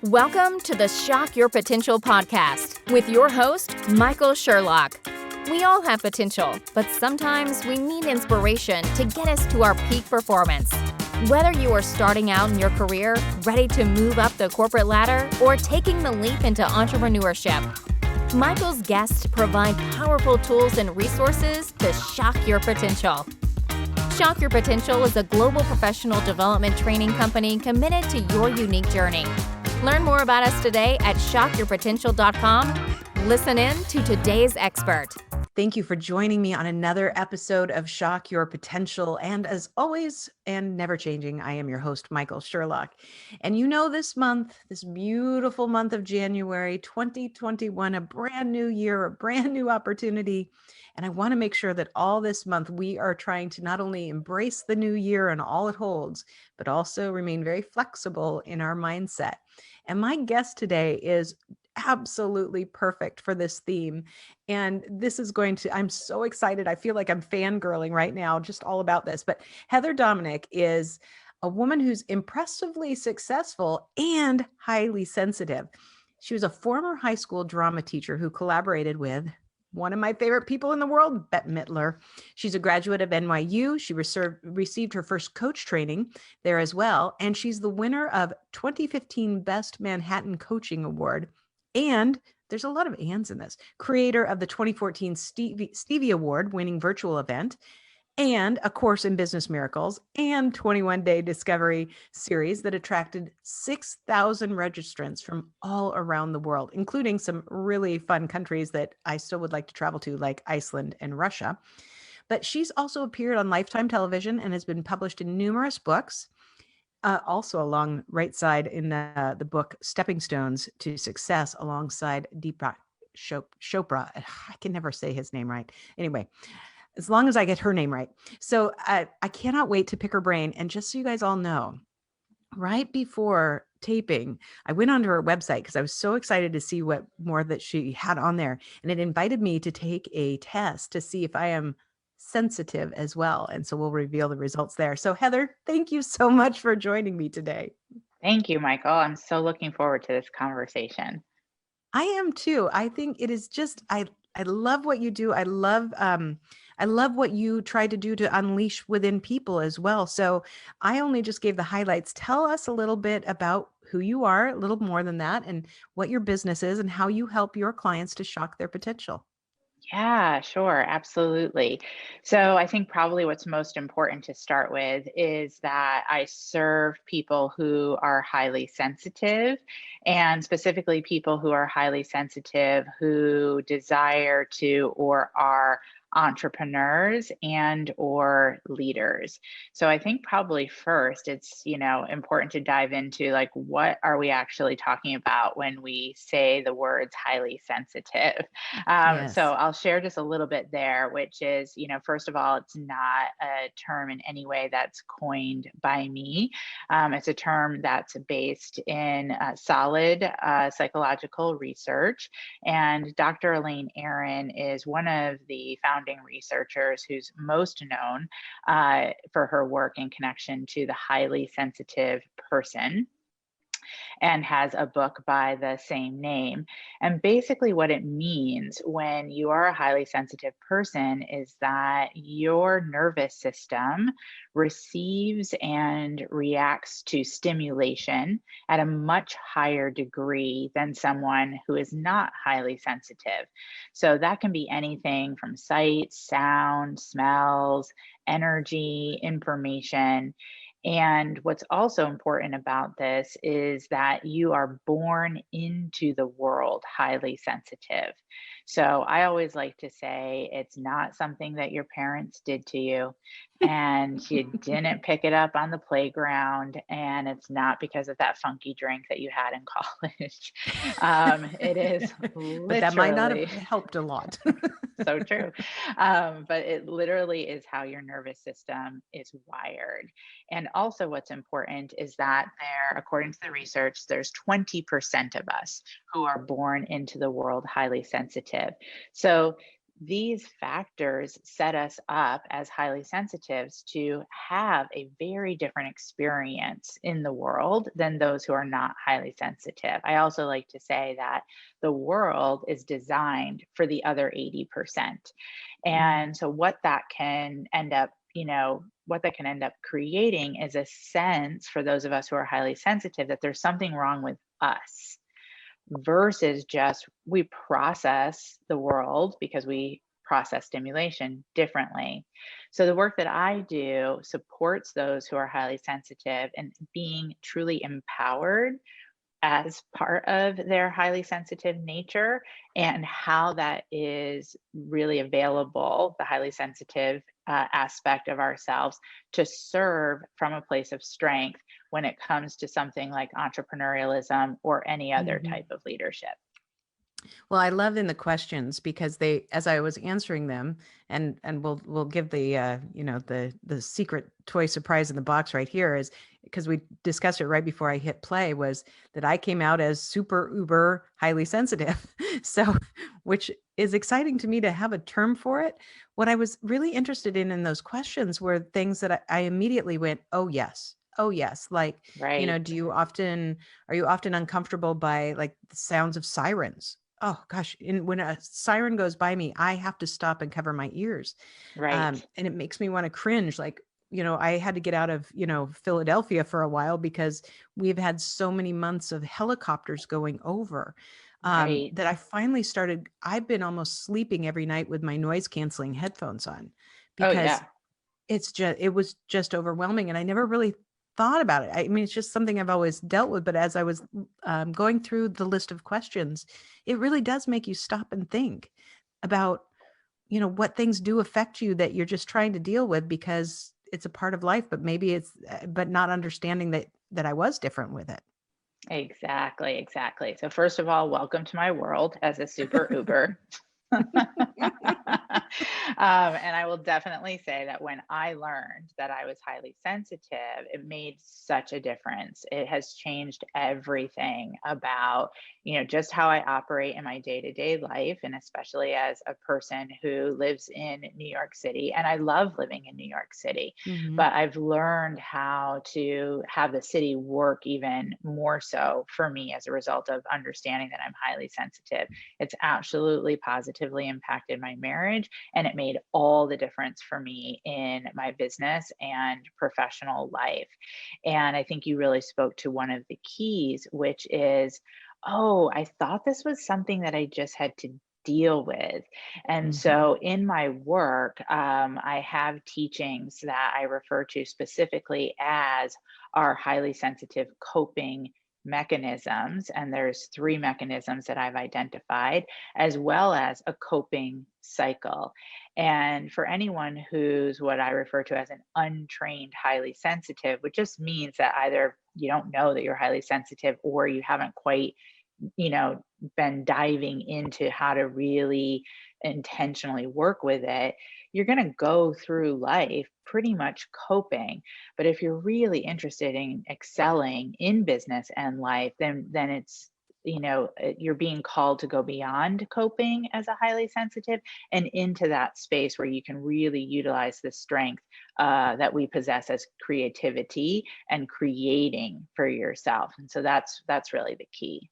Welcome to the Shock Your Potential podcast with your host, Michael Sherlock. We all have potential, but sometimes we need inspiration to get us to our peak performance. Whether you are starting out in your career, ready to move up the corporate ladder, or taking the leap into entrepreneurship, Michael's guests provide powerful tools and resources to shock your potential. Shock Your Potential is a global professional development training company committed to your unique journey. Learn more about us today at shockyourpotential.com. Listen in to today's expert. Thank you for joining me on another episode of Shock Your Potential. And as always, and never changing, I am your host, Michael Sherlock. And you know, this month, this beautiful month of January 2021, a brand new year, a brand new opportunity. And I want to make sure that all this month we are trying to not only embrace the new year and all it holds, but also remain very flexible in our mindset. And my guest today is absolutely perfect for this theme. And this is I'm so excited. I feel like I'm fangirling right now, just all about this. But Heather Dominick is a woman who's impressively successful and highly sensitive. She was a former high school drama teacher who collaborated with one of my favorite people in the world, Bette Midler. She's a graduate of NYU. She received her first coach training there as well. And she's the winner of 2015 Best Manhattan Coaching Award. And there's a lot of ands in this. Creator of the 2014 Stevie Award winning virtual event, and A Course in Business Miracles, and 21-day discovery series that attracted 6,000 registrants from all around the world, including some really fun countries that I still would like to travel to, like Iceland and Russia. But she's also appeared on Lifetime television and has been published in numerous books. Also along right side in the book Stepping Stones to Success alongside Deepak Chopra. I can never say his name right. Anyway, as long as I get her name right. So I cannot wait to pick her brain. And just so you guys all know, right before taping, I went onto her website because I was so excited to see what more that she had on there. And it invited me to take a test to see if I am sensitive as well. And so we'll reveal the results there. So Heather, thank you so much for joining me today. Thank you, Michael. I'm so looking forward to this conversation. I am too. I think it is just, I love what you do. I love what you try to do to unleash within people as well. So I only just gave the highlights. Tell us a little bit about who you are, a little more than that, and what your business is and how you help your clients to shock their potential. Yeah, sure. Absolutely. So I think probably what's most important to start with is that I serve people who are highly sensitive, and specifically people who are highly sensitive who desire to or are entrepreneurs and or leaders. So I think probably first it's, important to dive into like, what are we actually talking about when we say the words highly sensitive? Yes. So I'll share just a little bit there, which is, first of all, it's not a term in any way that's coined by me. It's a term that's based in solid psychological research. And Dr. Elaine Aron is one of the founding researchers who's most known for her work in connection to the highly sensitive person, and has a book by the same name. And basically what it means when you are a highly sensitive person is that your nervous system receives and reacts to stimulation at a much higher degree than someone who is not highly sensitive. So that can be anything from sight, sound, smells, energy, information. And what's also important about this is that you are born into the world highly sensitive. So I always like to say it's not something that your parents did to you, and you didn't pick it up on the playground, and it's not because of that funky drink that you had in college. It is literally, but that might not have helped a lot. So true. But it literally is how your nervous system is wired. And also what's important is that according to the research, there's 20% of us who are born into the world highly sensitive. So these factors set us up as highly sensitives to have a very different experience in the world than those who are not highly sensitive. I also like to say that the world is designed for the other 80%. Mm. And so what that can end up, what that can end up creating is a sense for those of us who are highly sensitive that there's something wrong with us, versus just we process the world because we process stimulation differently. So the work that I do supports those who are highly sensitive and being truly empowered as part of their highly sensitive nature, and how that is really available, the highly sensitive aspect of ourselves, to serve from a place of strength when it comes to something like entrepreneurialism or any other Mhm. type of leadership. Well, I love in the questions because they, as I was answering them, and we'll give the the secret toy surprise in the box right here, is because we discussed it right before I hit play, was that I came out as super uber highly sensitive. So, which is exciting to me to have a term for it. What I was really interested in those questions were things that I immediately went, oh yes. Oh yes. Like, Right. are you often uncomfortable by like the sounds of sirens? Oh gosh, when a siren goes by me, I have to stop and cover my ears. Right. And it makes me want to cringe. Like, I had to get out of, Philadelphia for a while because we've had so many months of helicopters going over, Right. that I've been almost sleeping every night with my noise canceling headphones on Oh because yeah. it was just overwhelming, and I never really thought about it. I mean, it's just something I've always dealt with, but as I was going through the list of questions, it really does make you stop and think about, what things do affect you that you're just trying to deal with because it's a part of life, but maybe but not understanding that I was different with it. Exactly. Exactly. So first of all, welcome to my world as a super Uber. And I will definitely say that when I learned that I was highly sensitive, it made such a difference. It has changed everything about, just how I operate in my day-to-day life, and especially as a person who lives in New York City. And I love living in New York City, Hmm. but I've learned how to have the city work even more so for me as a result of understanding that I'm highly sensitive. It's absolutely positively impacted my marriage, and it made all the difference for me in my business and professional life. And I think you really spoke to one of the keys, which is, oh, I thought this was something that I just had to deal with. And Hmm. so in my work, I have teachings that I refer to specifically as our highly sensitive coping mechanisms. And there's three mechanisms that I've identified, as well as a coping cycle. And for anyone who's what I refer to as an untrained highly sensitive, which just means that either you don't know that you're highly sensitive, or you haven't quite, you know, been diving into how to really intentionally work with it, you're going to go through life pretty much coping. But if you're really interested in excelling in business and life, then it's, you're being called to go beyond coping as a highly sensitive and into that space where you can really utilize the strength that we possess as creativity and creating for yourself. And so that's really the key.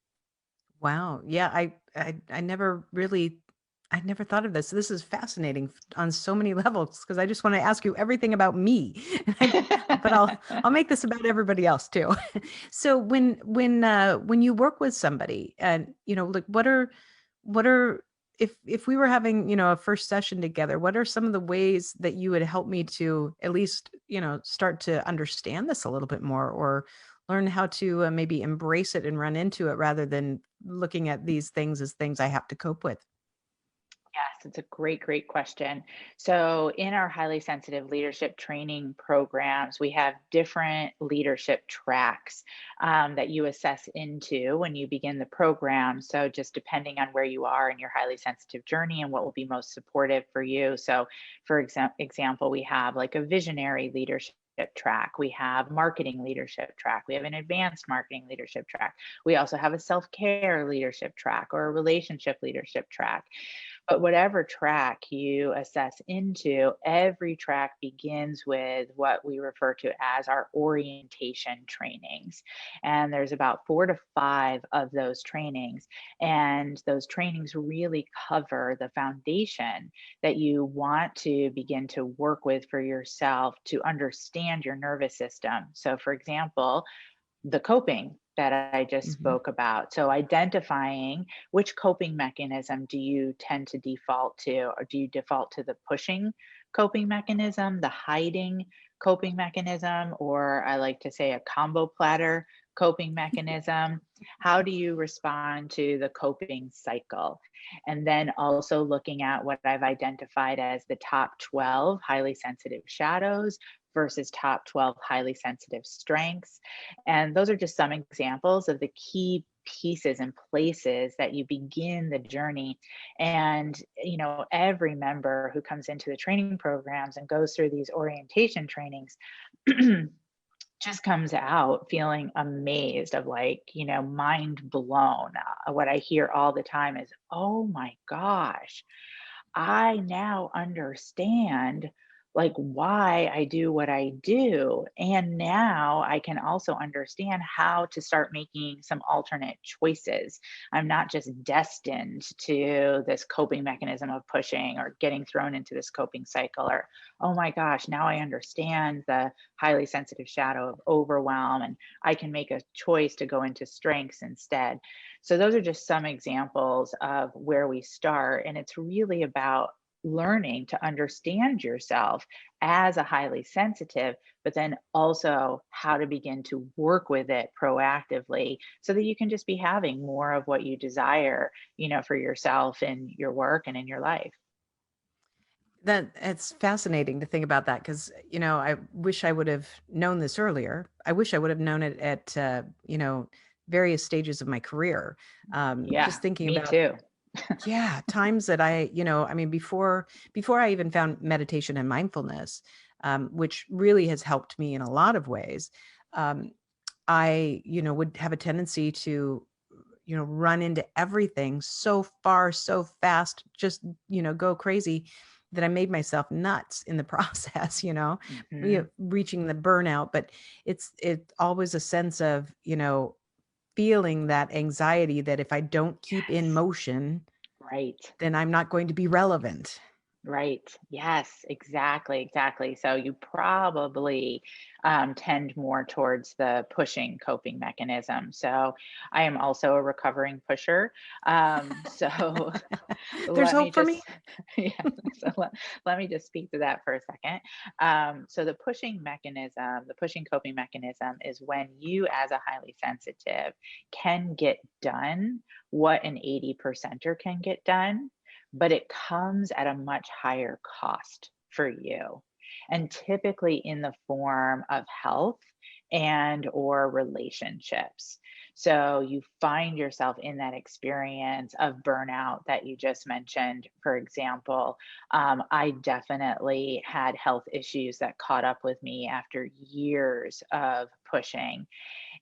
Wow. Yeah, I never really I never thought of this. This is fascinating on so many levels because I just want to ask you everything about me. But I'll make this about everybody else too. So when you work with somebody and like what are if we were having, a first session together, what are some of the ways that you would help me to at least, start to understand this a little bit more, or learn how to maybe embrace it and run into it rather than looking at these things as things I have to cope with? Yes, it's a great, great question. So, in our highly sensitive leadership training programs, we have different leadership tracks that you assess into when you begin the program. So, just depending on where you are in your highly sensitive journey and what will be most supportive for you. So, for example, we have like a visionary leadership track, we have marketing leadership track, we have an advanced marketing leadership track, we also have a self-care leadership track or a relationship leadership track. But whatever track you assess into, every track begins with what we refer to as our orientation trainings. And there's about 4 to 5 of those trainings. And those trainings really cover the foundation that you want to begin to work with for yourself to understand your nervous system. So, for example, the coping that I just Mhm. spoke about. So identifying which coping mechanism do you tend to default to, or do you default to the pushing coping mechanism, the hiding coping mechanism, or I like to say a combo platter coping mechanism? How do you respond to the coping cycle? And then also looking at what I've identified as the top 12 highly sensitive shadows versus top 12 highly sensitive strengths. And those are just some examples of the key pieces and places that you begin the journey. And, every member who comes into the training programs and goes through these orientation trainings just comes out feeling amazed of like, mind blown. What I hear all the time is, oh my gosh, I now understand like why I do what I do. And now I can also understand how to start making some alternate choices. I'm not just destined to this coping mechanism of pushing or getting thrown into this coping cycle, or, oh my gosh, now I understand the highly sensitive shadow of overwhelm and I can make a choice to go into strengths instead. So those are just some examples of where we start. And it's really about learning to understand yourself as a highly sensitive, but then also how to begin to work with it proactively so that you can just be having more of what you desire, for yourself in your work and in your life. That it's fascinating to think about that because, I wish I would have known this earlier. I wish I would have known it at, various stages of my career. Yeah, Just thinking me about, too. yeah, times that I mean, before I even found meditation and mindfulness, which really has helped me in a lot of ways, um, I, would have a tendency to, run into everything so far, so fast, just, go crazy that I made myself nuts in the process, Hmm. reaching the burnout. But it's always a sense of, feeling that anxiety that if I don't keep in Yes. motion, Right. then I'm not going to be relevant. Right. Yes, exactly. Exactly. So you probably tend more towards the pushing coping mechanism. So I am also a recovering pusher. So There's let me hope for me. just, yeah, so let me just speak to that for a second. So the pushing coping mechanism is when you, as a highly sensitive, can get done what an 80 percenter can get done, but it comes at a much higher cost for you, and typically in the form of health and or relationships. So you find yourself in that experience of burnout that you just mentioned. For example, I definitely had health issues that caught up with me after years of pushing,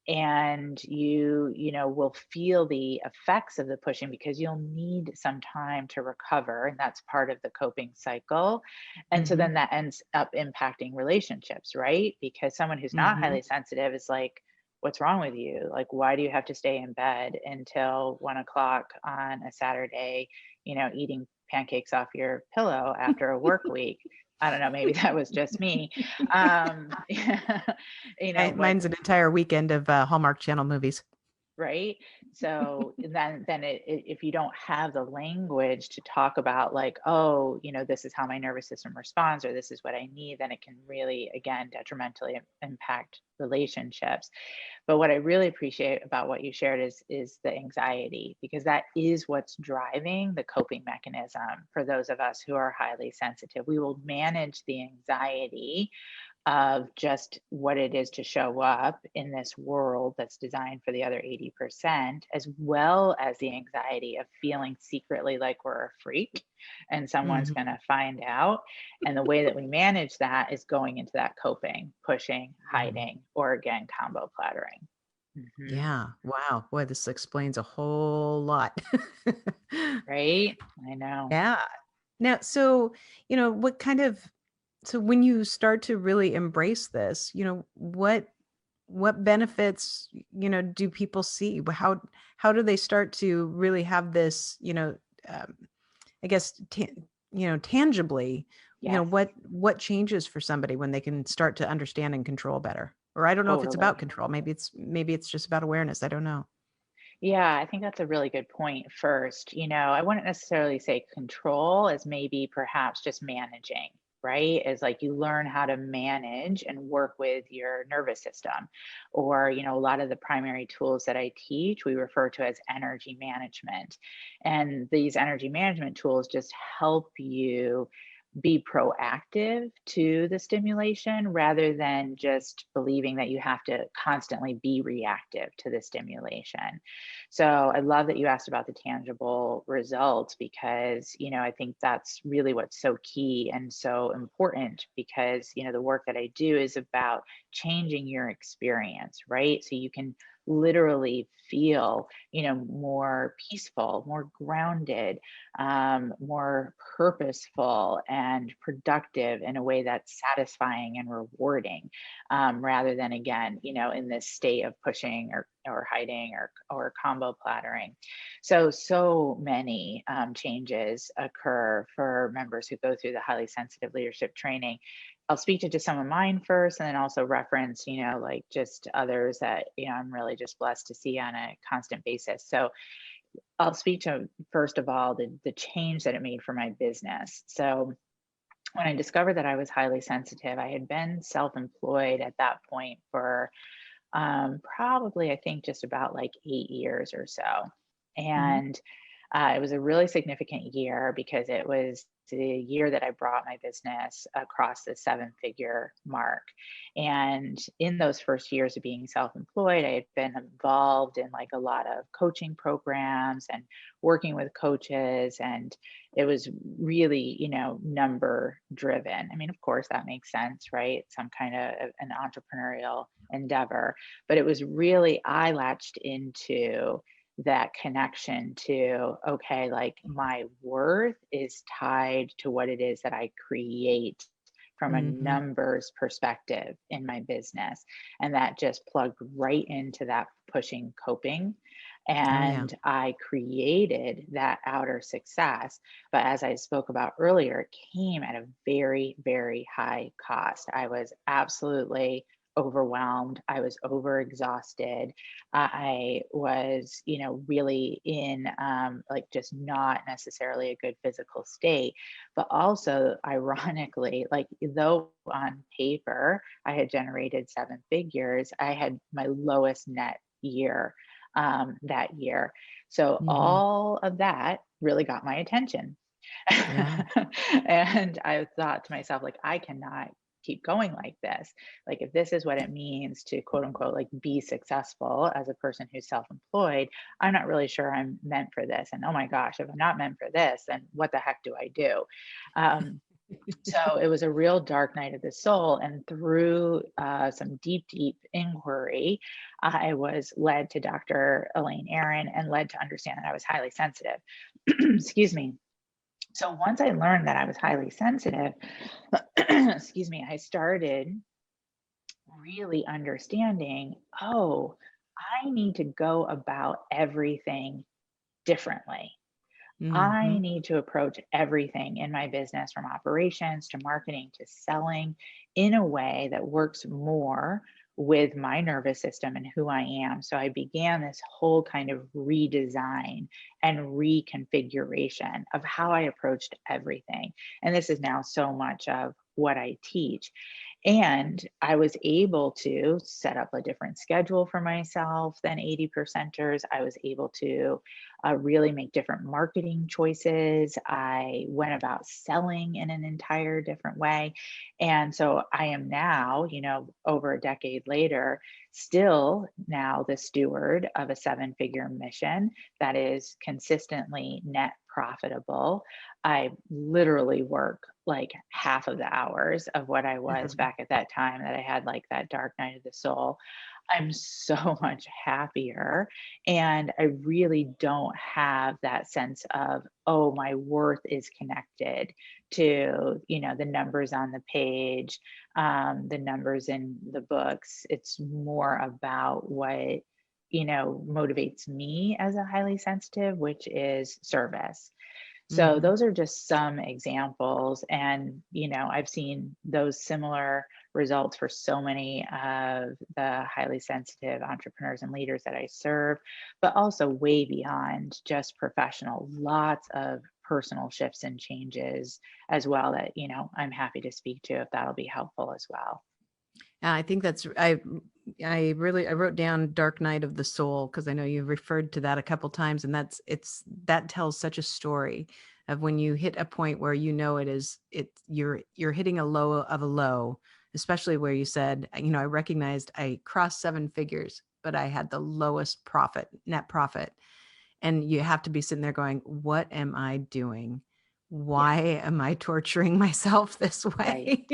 and you will feel the effects of the pushing because you'll need some time to recover, and that's part of the coping cycle. And so Mhm, then that ends up impacting relationships, right? Because someone who's not mhm. highly sensitive is like, what's wrong with you? Like, why do you have to stay in bed until 1 o'clock on a Saturday, eating pancakes off your pillow after a work week? I don't know, maybe that was just me. um but Mine's an entire weekend of, Hallmark Channel movies. right? So then if you don't have the language to talk about like, oh, this is how my nervous system responds, or this is what I need, then it can really, again, detrimentally impact relationships. But what I really appreciate about what you shared is the anxiety, because that is what's driving the coping mechanism for those of us who are highly sensitive. We will manage the anxiety of just what it is to show up in this world that's designed for the other 80%, as well as the anxiety of feeling secretly like we're a freak and someone's going Mhm, to find out. And the way that we manage that is going into that coping, pushing, mhm. hiding, or again, combo plattering. Mhm. Yeah. Wow. Boy, this explains a whole lot. Right? I know. Yeah. Now, so, what kind of, so when you start to really embrace this, what benefits, do people see? How do they start to really have this, um, I guess, tangibly, Yes, what changes for somebody when they can start to understand and control better? Or I don't know if it's about totally. control. Maybe it's just about awareness. I don't know. Yeah, I think that's a really good point first. I wouldn't necessarily say control as maybe perhaps just managing, right? Is like you learn how to manage and work with your nervous system. Or, a lot of the primary tools that I teach, we refer to as energy management. And these energy management tools just help you be proactive to the stimulation rather than just believing that you have to constantly be reactive to the stimulation. So I love that you asked about the tangible results because, I think that's really what's so key and so important because, the work that I do is about changing your experience, right? So you can literally feel, more peaceful, more grounded, more purposeful and productive in a way that's satisfying and rewarding, rather than again, in this state of pushing or hiding or combo plattering. So many changes occur for members who go through the highly sensitive leadership training. I'll speak to just some of mine first and then also reference, like just others that, I'm really just blessed to see on a constant basis. So I'll speak to, first of all, the change that it made for my business. So when I discovered that I was highly sensitive, I had been self-employed at that point for probably, I think, just about like 8 years or so. Hmm. And it was a really significant year because it was the year that I brought my business across the seven-figure mark. And in those first years of being self-employed, I had been involved in like a lot of coaching programs and working with coaches. And it was really, number driven. I mean, of course, that makes sense, right? Some kind of an entrepreneurial endeavor. But it was really, I latched into that connection to, okay, like my worth is tied to what it is that I create from a Hmm. numbers perspective in my business. And that just plugged right into that pushing coping. Oh yeah. And I created that outer success. But as I spoke about earlier, it came at a very, very high cost. I was absolutely overwhelmed. I was overexhausted. I was, really in like just not necessarily a good physical state. But also, ironically, like though on paper I had generated seven figures, I had my lowest net year that year. So Hmm. all of that really got my attention. Yeah. And I thought to myself, like, I cannot keep going like this. Like, if this is what it means to quote unquote, like, be successful as a person who's self employed, I'm not really sure I'm meant for this. And oh my gosh, if I'm not meant for this, then what the heck do I do? Um, so it was a real dark night of the soul. And through some deep, deep inquiry, I was led to Dr. Elaine Aaron and led to understand that I was highly sensitive. Excuse me. So once I learned that I was highly sensitive, excuse me, I started really understanding, oh, I need to go about everything differently. I Hmm. need to approach everything in my business from operations to marketing to selling in a way that works more with my nervous system and who I am. So I began this whole kind of redesign and reconfiguration of how I approached everything. And this is now so much of what I teach. And I was able to set up a different schedule for myself than 80 percenters. I was able to really make different marketing choices. I went about selling in an entire different way. And so I am now, over a decade later, still now the steward of a seven-figure mission that is consistently net profitable. I literally work like half of the hours of what I was back at that time that I had like that dark night of the soul. I'm so much happier. And I really don't have that sense of, oh, my worth is connected to, the numbers on the page, the numbers in the books. It's more about what, motivates me as a highly sensitive, which is service. So Mhm. those are just some examples. And, I've seen those similar results for so many of the highly sensitive entrepreneurs and leaders that I serve, but also way beyond just professional, lots of personal shifts and changes as well that, I'm happy to speak to if that'll be helpful as well. Yeah, I think that's I wrote down Dark Night of the Soul because I know you've referred to that a couple times, and that tells such a story of when you hit a point where you're hitting a low of a low, especially where you said, I recognized I crossed seven figures, but I had the lowest net profit. And you have to be sitting there going, what am I doing? Yeah, Why am I torturing myself this right, way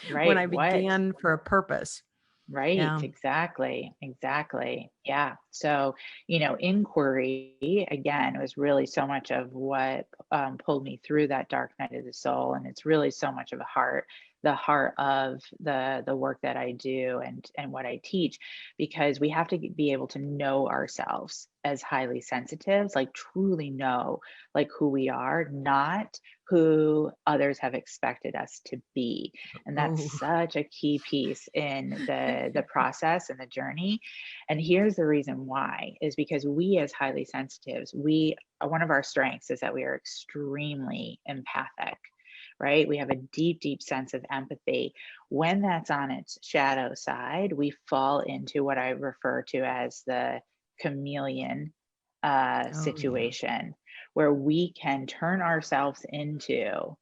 when right. I What? began for a purpose? Right, Yeah. exactly, exactly. Yeah. So, inquiry again was really so much of what pulled me through that dark night of the soul, and it's really so much of the heart of the work that I do and what I teach, because we have to be able to know ourselves as highly sensitives, like truly know like who we are, not who others have expected us to be. And Oh, that's such a key piece in the process and the journey. And here's the reason why is because we as highly sensitives, one of our strengths is that we are extremely empathic, right? We have a deep, deep sense of empathy. When that's on its shadow side, we fall into what I refer to as the chameleon oh yeah. situation, where we can turn ourselves into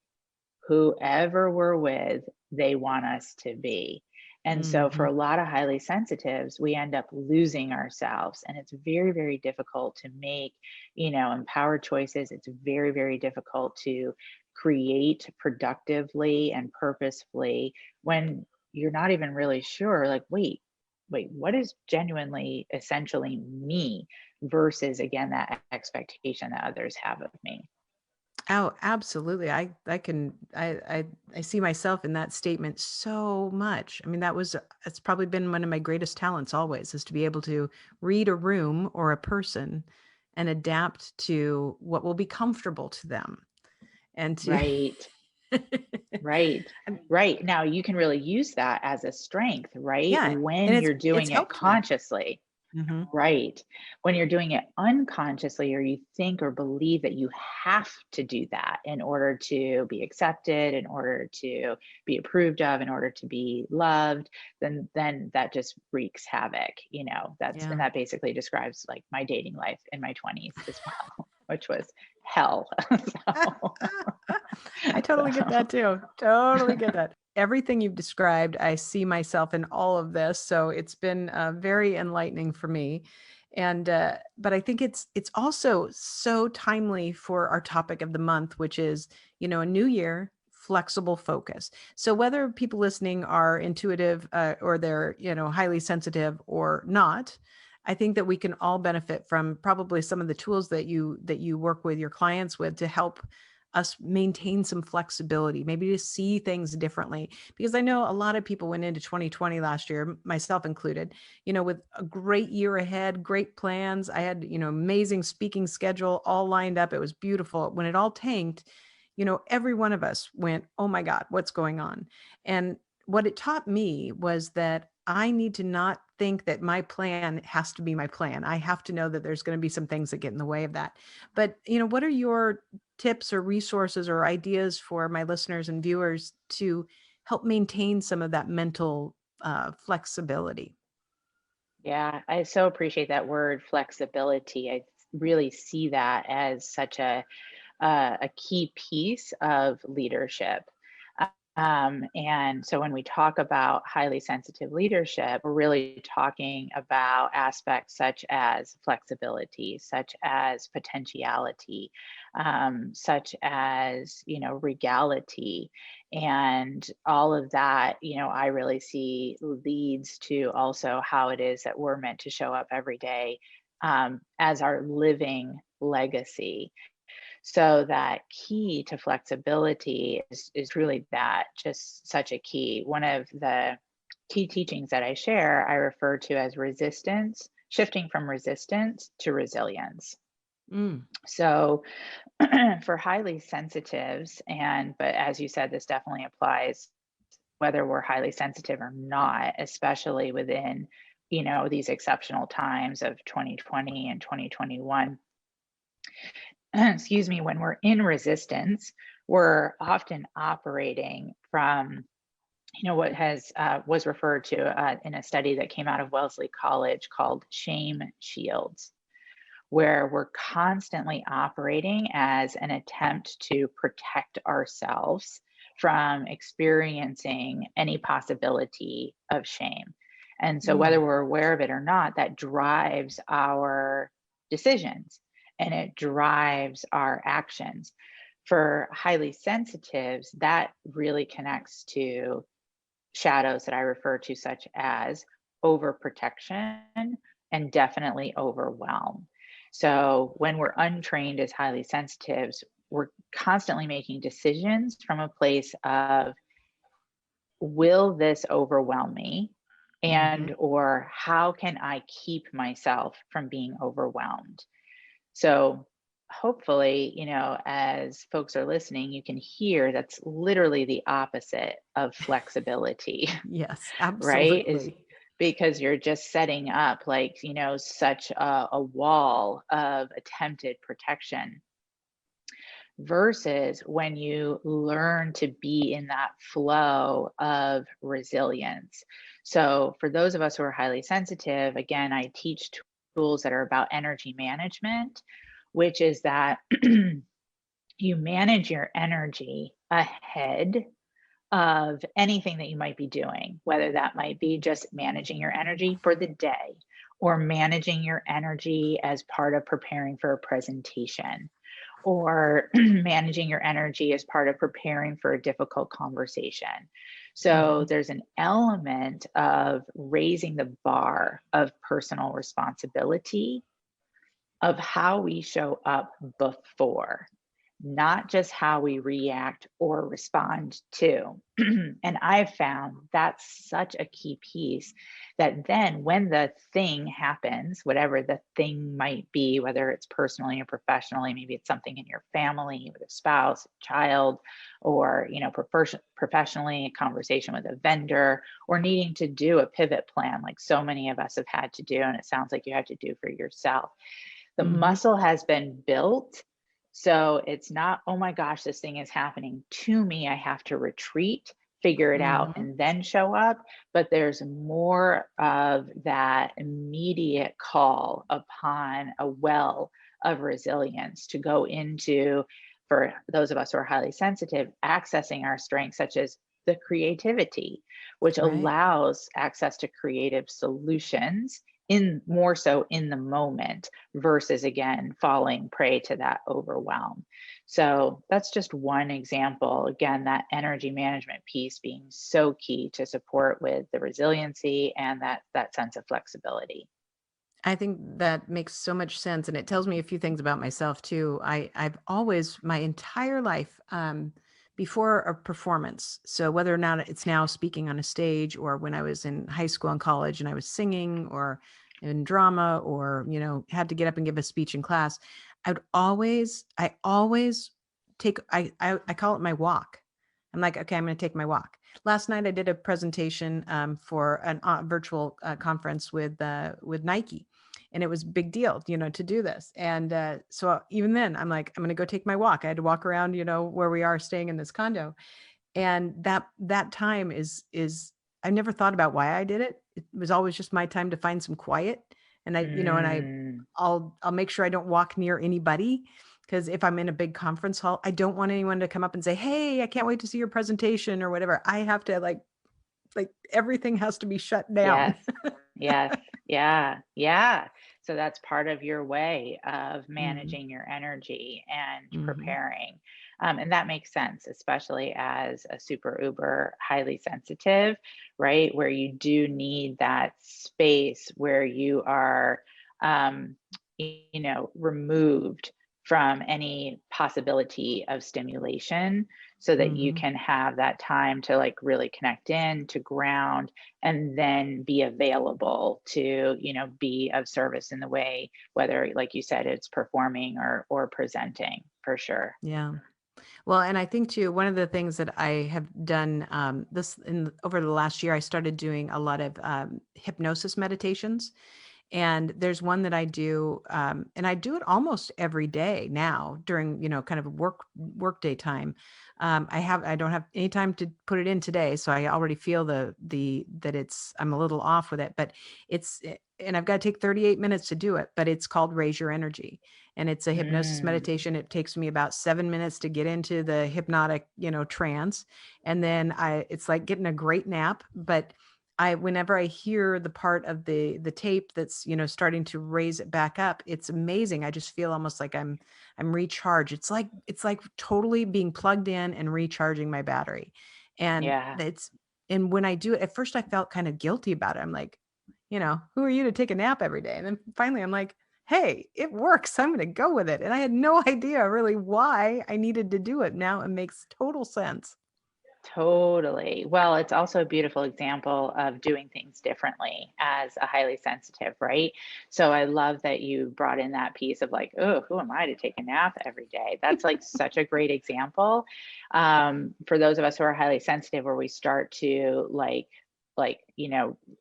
whoever we're with, they want us to be. And so, for Hmm. a lot of highly sensitives, we end up losing ourselves. And it's very, very difficult to make, empowered choices. It's very, very difficult to create productively and purposefully when you're not even really sure, like, wait, what is genuinely, essentially me versus, again, that expectation that others have of me. Oh, absolutely. I see myself in that statement so much. I mean, it's probably been one of my greatest talents always is to be able to read a room or a person and adapt to what will be comfortable to them and to Right. Right. Right. Now you can really use that as a strength, right? yeah, and When it's you're it's doing it helped me. consciously. Hmm. Right. When you're doing it unconsciously, or you think or believe that you have to do that in order to be accepted, in order to be approved of, in order to be loved, then that just wreaks havoc. Yeah. And that basically describes like my dating life in my 20s as well, which was hell. So, I totally get so that too. Totally get that. Everything you've described, I see myself in all of this. So it's been very enlightening for me. And but I think it's also so timely for our topic of the month, which is, a new year, flexible focus. So whether people listening are intuitive or they're, highly sensitive or not, I think that we can all benefit from probably some of the tools that you work with your clients with to help us maintain some flexibility, maybe to see things differently. Because I know a lot of people went into 2020 last year, myself included, with a great year ahead, great plans. I had, amazing speaking schedule all lined up. It was beautiful. When it all tanked, every one of us went, oh my God, what's going on? And what it taught me was that I need to not think that my plan has to be my plan. I have to know that there's going to be some things that get in the way of that. But, what are your tips or resources or ideas for my listeners and viewers to help maintain some of that mental flexibility? yeah, I so appreciate that word flexibility. I really see that as such a key piece of leadership. And so when we talk about highly sensitive leadership, we're really talking about aspects such as flexibility, such as potentiality, such as, regality, and all of that, I really see leads to also how it is that we're meant to show up every day as our living legacy. So that key to flexibility is truly that, just such a key. One of the key teachings that I share, I refer to as resistance, shifting from resistance to resilience. Mm. So for highly sensitives, but as you said, this definitely applies whether we're highly sensitive or not, especially within, these exceptional times of 2020 and 2021. Excuse me, when we're in resistance, we're often operating from, what was referred to in a study that came out of Wellesley College called shame shields, where we're constantly operating as an attempt to protect ourselves from experiencing any possibility of shame. And so, whether Mm. we're aware of it or not, that drives our decisions and it drives our actions. For highly sensitives, that really connects to shadows that I refer to, such as overprotection and definitely overwhelm. So when we're untrained as highly sensitives, we're constantly making decisions from a place of, will this overwhelm me? Mm-hmm. And or how can I keep myself from being overwhelmed? So hopefully, as folks are listening, you can hear that's literally the opposite of flexibility, Yes, right? Is absolutely. because you're just setting up, like, such a wall of attempted protection, versus when you learn to be in that flow of resilience. So for those of us who are highly sensitive, again, I teach tools that are about energy management, which is that you manage your energy ahead of anything that you might be doing, whether that might be just managing your energy for the day or managing your energy as part of preparing for a presentation or managing your energy as part of preparing for a difficult conversation. So Mm-hmm. there's an element of raising the bar of personal responsibility of how we show up before, not just how we react or respond to. And I've found that's such a key piece, that then when the thing happens, whatever the thing might be, whether it's personally or professionally, maybe it's something in your family with a spouse, child, or professionally, a conversation with a vendor, or needing to do a pivot plan like so many of us have had to do, and it sounds like you had to do for yourself. The Mm-hmm. muscle has been built. So it's not, oh my gosh, this thing is happening to me, I have to retreat, figure it out, Mm-hmm. and then show up. But there's more of that immediate call upon a well of resilience to go into, for those of us who are highly sensitive, accessing our strengths, such as the creativity, which Right. allows access to creative solutions in more so in the moment, versus again falling prey to that overwhelm. So that's just one example. Again, that energy management piece being so key to support with the resiliency and that sense of flexibility. I think that makes so much sense, and it tells me a few things about myself too. I've always, my entire life, before a performance, so whether or not it's now speaking on a stage, or when I was in high school and college and I was singing, or in drama, or had to get up and give a speech in class, I always take, I call it my walk. I'm like, okay, I'm going to take my walk. Last night I did a presentation for a virtual conference with Nike, and it was a big deal, to do this. And so even then, I'm like, I'm going to go take my walk. I had to walk around, where we are staying in this condo, and that time is I never thought about why I did it. It was always just my time to find some quiet, and I, and Mm, I'll make sure I don't walk near anybody, Because if I'm in a big conference hall, I don't want anyone to come up and say, "Hey, I can't wait to see your presentation," or whatever. I have to like everything has to be shut down. Yes. Yes. Yeah. Yeah. So that's part of your way of Mm-hmm. managing your energy and Mm-hmm. preparing. And that makes sense, especially as a super uber highly sensitive, right? Where you do need that space where you are, um, removed from any possibility of stimulation so that you Mm-hmm. can have that time to like really connect in, to ground, and then be available to be of service in the way, whether like you said it's performing or presenting, for sure. Yeah. Well, and I think too, one of the things that I have done this over the last year, I started doing a lot of hypnosis meditations. And there's one that I do, and I do it almost every day now during, kind of work day time. I don't have any time to put it in today, so I already feel that I'm a little off with it, but and I've got to take 38 minutes to do it, but it's called Raise Your Energy. And it's a hypnosis Mm, meditation. It takes me about 7 minutes to get into the hypnotic, trance. And then it's like getting a great nap, but whenever I hear the part of the tape that's, starting to raise it back up, it's amazing. I just feel almost like I'm recharged. It's like totally being plugged in and recharging my battery. And yeah. and when I do it, at first I felt kind of guilty about it. I'm like, who are you to take a nap every day? And then finally I'm like, hey, it works. I'm going to go with it. And I had no idea really why I needed to do it. Now it makes total sense. Totally. Well, it's also a beautiful example of doing things differently as a highly sensitive, right? So I love that you brought in that piece of like, oh, who am I to take a nap every day? That's like such a great example. For those of us who are highly sensitive, where we start to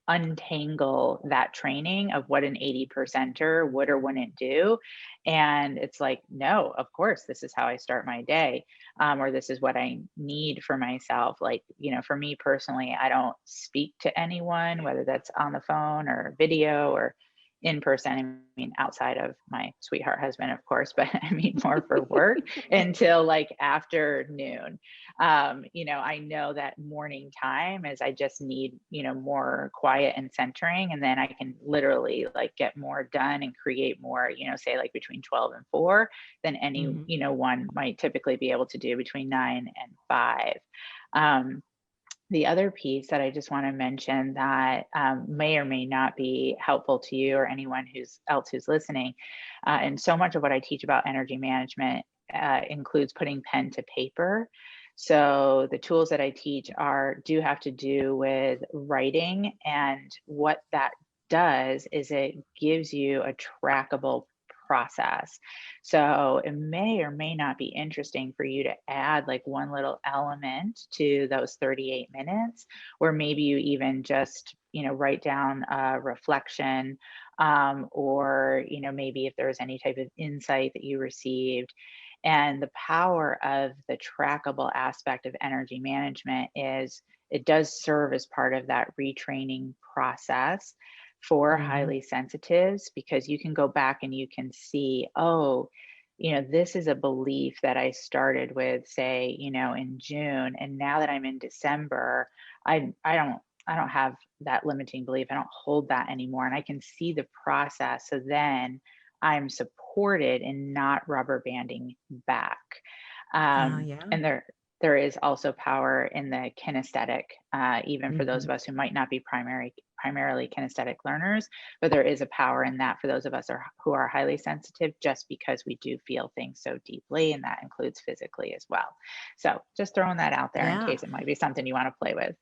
untangle that training of what an 80 percenter would or wouldn't do. And it's like, no, of course, this is how I start my day, or this is what I need for myself. Like, for me personally, I don't speak to anyone, whether that's on the phone or video or in person. I mean, outside of my sweetheart husband, of course, but I mean more for work until like afternoon. I know that morning time is I just need, more quiet and centering. And then I can literally like get more done and create more, say like between 12 and 4 than any, Mhm. one might typically be able to do between 9 and 5. Um, the other piece that I just want to mention that may or may not be helpful to you or anyone who's listening, and so much of what I teach about energy management includes putting pen to paper. So the tools that I teach do have to do with writing, and what that does is it gives you a trackable process. So it may or may not be interesting for you to add like one little element to those 38 minutes, or maybe you even just, write down a reflection, or, maybe if there's any type of insight that you received. And the power of the trackable aspect of energy management is it does serve as part of that retraining process for Mhm. highly sensitives, because you can go back and you can see, oh, this is a belief that I started with, say, in June, and now that I'm in December, I don't have that limiting belief. I don't hold that anymore, and I can see the process. So then I'm supported in not rubber banding back. Yeah. And there is also power in the kinesthetic, even for those Mhm. of us who might not be primarily kinesthetic learners, but there is a power in that for those of us who are highly sensitive, just because we do feel things so deeply, and that includes physically as well. So just throwing that out there in Yeah. case it might be something you want to play with.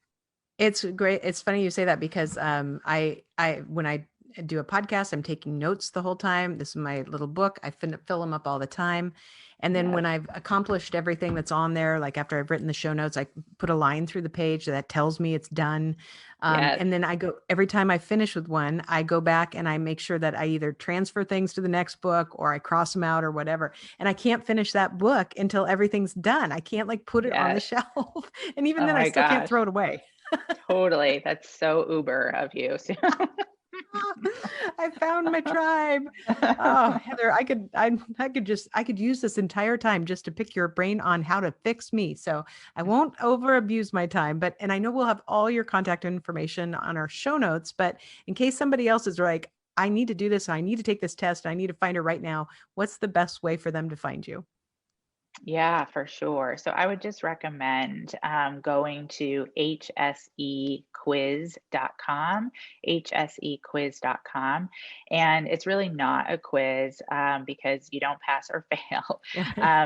It's great. It's funny you say that because I when I do a podcast, I'm taking notes the whole time. This is my little book. I fill them up all the time. And then Yes. when I've accomplished everything that's on there, like after I've written the show notes, I put a line through the page that tells me it's done. Yes. And then every time I finish with one, I go back and I make sure that I either transfer things to the next book or I cross them out or whatever. And I can't finish that book until everything's done. I can't like put it on the Yes. shelf. And even Oh then I my still can't gosh. throw it away. Totally. That's so uber of you. I found my tribe. Oh, Heather, I could use this entire time just to pick your brain on how to fix me. So I won't over abuse my time, and I know we'll have all your contact information on our show notes, but in case somebody else is like, I need to do this, I need to take this test, I need to find her right now, what's the best way for them to find you? Yeah, for sure. So I would just recommend going to hsequiz.com, hsequiz.com. And it's really not a quiz because you don't pass or fail.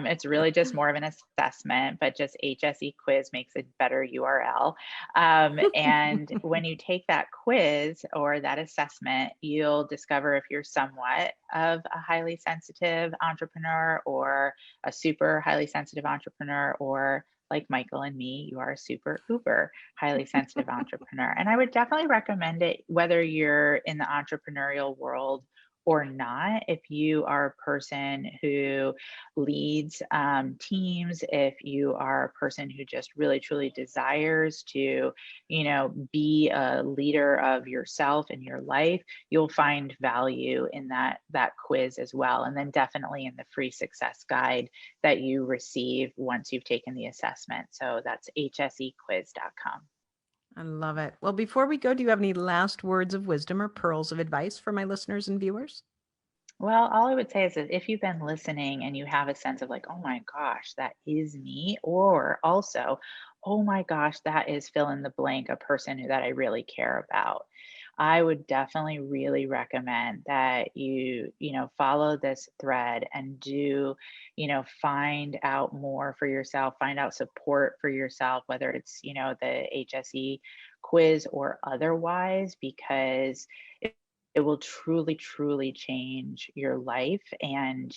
It's really just more of an assessment, but just HSE quiz makes a better URL. And when you take that quiz or that assessment, you'll discover if you're somewhat of a highly sensitive entrepreneur or a super highly sensitive entrepreneur, or like Michael and me, you are a super uber highly sensitive entrepreneur. And I would definitely recommend it whether you're in the entrepreneurial world or not. If you are a person who leads teams, if you are a person who just really truly desires to, be a leader of yourself and your life, you'll find value in that quiz as well. And then definitely in the free success guide that you receive once you've taken the assessment. So that's hsequiz.com. I love it. Well, before we go, do you have any last words of wisdom or pearls of advice for my listeners and viewers? Well, all I would say is that if you've been listening and you have a sense of like, oh my gosh, that is me, or also, oh my gosh, that is fill in the blank, a person that I really care about, I would definitely really recommend that you follow this thread and do, find out more for yourself, find out support for yourself, whether it's, the HSE quiz or otherwise, because it will truly, truly change your life. And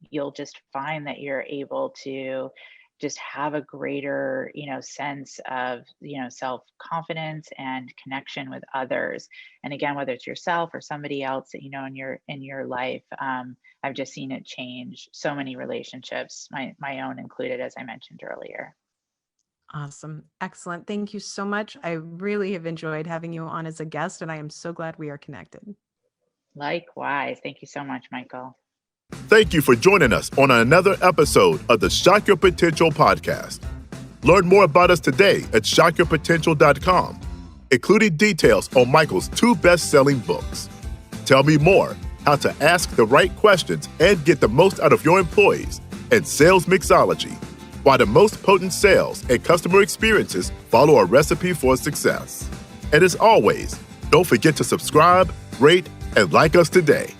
you'll just find that you're able to just have a greater, sense of, self-confidence and connection with others. And again, whether it's yourself or somebody else that, in your life, I've just seen it change so many relationships, my own included, as I mentioned earlier. Awesome. Excellent. Thank you so much. I really have enjoyed having you on as a guest, and I am so glad we are connected. Likewise. Thank you so much, Michael. Thank you for joining us on another episode of the Shock Your Potential podcast. Learn more about us today at shockyourpotential.com, including details on Michael's 2 best-selling books. Tell me more, how to ask the right questions and get the most out of your employees, and sales mixology, why the most potent sales and customer experiences follow a recipe for success. And as always, don't forget to subscribe, rate, and like us today.